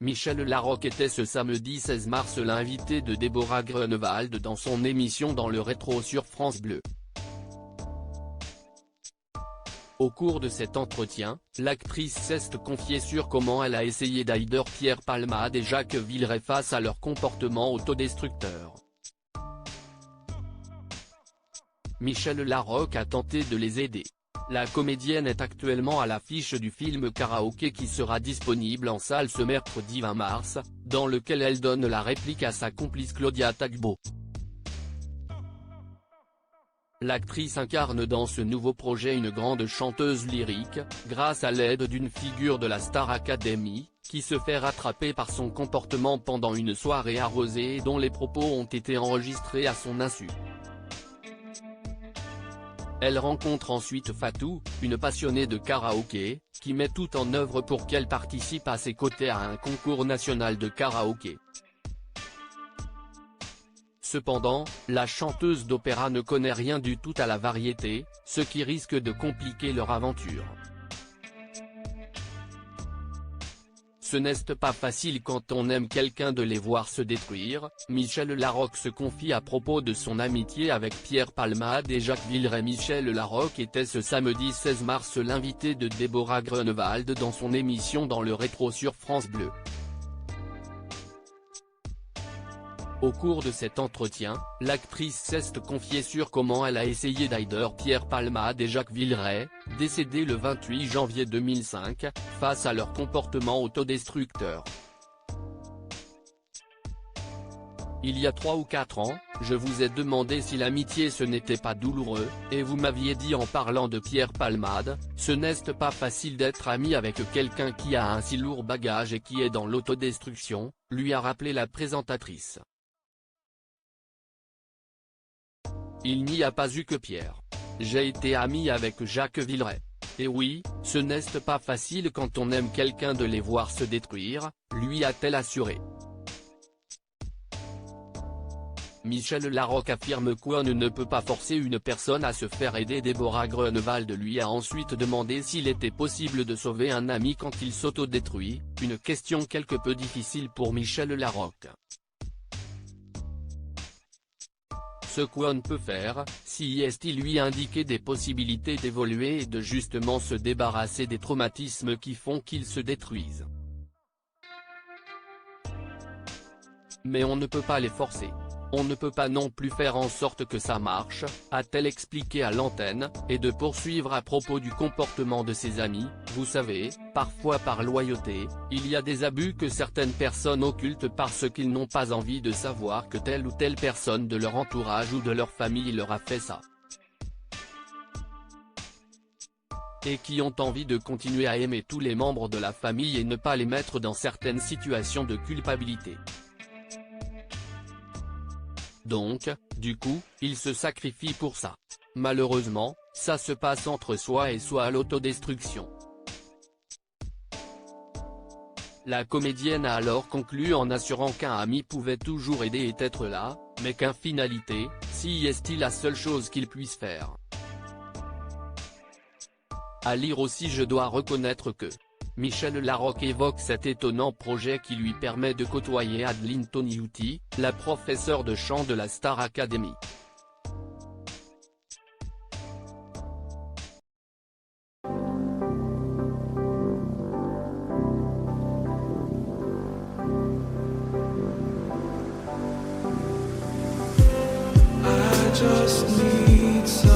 Michel Larocque était ce samedi 16 mars l'invité de Déborah Grunewald dans son émission Dans le rétro sur France Bleu. Au cours de cet entretien, l'actrice s'est confiée sur comment elle a essayé d'aider Pierre Palmade et Jacques Villeray face à leur comportement autodestructeur. Michel Larocque a tenté de les aider. La comédienne est actuellement à l'affiche du film Karaoké qui sera disponible en salle ce mercredi 20 mars, dans lequel elle donne la réplique à sa complice Claudia Tagbo. L'actrice incarne dans ce nouveau projet une grande chanteuse lyrique, grâce à l'aide d'une figure de la Star Academy, qui se fait rattraper par son comportement pendant une soirée arrosée et dont les propos ont été enregistrés à son insu. Elle rencontre ensuite Fatou, une passionnée de karaoké, qui met tout en œuvre pour qu'elle participe à ses côtés à un concours national de karaoké. Cependant, la chanteuse d'opéra ne connaît rien du tout à la variété, ce qui risque de compliquer leur aventure. Ce n'est pas facile quand on aime quelqu'un de les voir se détruire, Michel Larocque se confie à propos de son amitié avec Pierre Palmade et Jacques Villeray. Michel Larocque était ce samedi 16 mars l'invité de Déborah Grunewald dans son émission Dans le rétro sur France Bleu. Au cours de cet entretien, l'actrice s'est confiée sur comment elle a essayé d'aider Pierre Palmade et Jacques Villeray, décédés le 28 janvier 2005, face à leur comportement autodestructeur. Il y a 3 ou 4 ans, je vous ai demandé si l'amitié ce n'était pas douloureux, et vous m'aviez dit en parlant de Pierre Palmade, ce n'est pas facile d'être ami avec quelqu'un qui a un si lourd bagage et qui est dans l'autodestruction, lui a rappelé la présentatrice. Il n'y a pas eu que Pierre. J'ai été ami avec Jacques Villeray. Et oui, ce n'est pas facile quand on aime quelqu'un de les voir se détruire, lui a-t-elle assuré. Michel Larocque affirme qu'on ne peut pas forcer une personne à se faire aider. Déborah Grunewald lui a ensuite demandé s'il était possible de sauver un ami quand il s'autodétruit, une question quelque peu difficile pour Michel Larocque. Ce qu'on peut faire, si est-il lui indiquer des possibilités d'évoluer et de justement se débarrasser des traumatismes qui font qu'ils se détruisent. Mais on ne peut pas les forcer. On ne peut pas non plus faire en sorte que ça marche, a-t-elle expliqué à l'antenne, et de poursuivre à propos du comportement de ses amis. Vous savez, parfois par loyauté, il y a des abus que certaines personnes occultent parce qu'ils n'ont pas envie de savoir que telle ou telle personne de leur entourage ou de leur famille leur a fait ça. Et qui ont envie de continuer à aimer tous les membres de la famille et ne pas les mettre dans certaines situations de culpabilité. Donc, du coup, il se sacrifie pour ça. Malheureusement, ça se passe entre soi et soi à l'autodestruction. La comédienne a alors conclu en assurant qu'un ami pouvait toujours aider et être là, mais qu'en finalité, si est-il la seule chose qu'il puisse faire. À lire aussi. Je dois reconnaître que Michel Larocque évoque cet étonnant projet qui lui permet de côtoyer Adeline Toniutti, la professeure de chant de la Star Academy. I just need some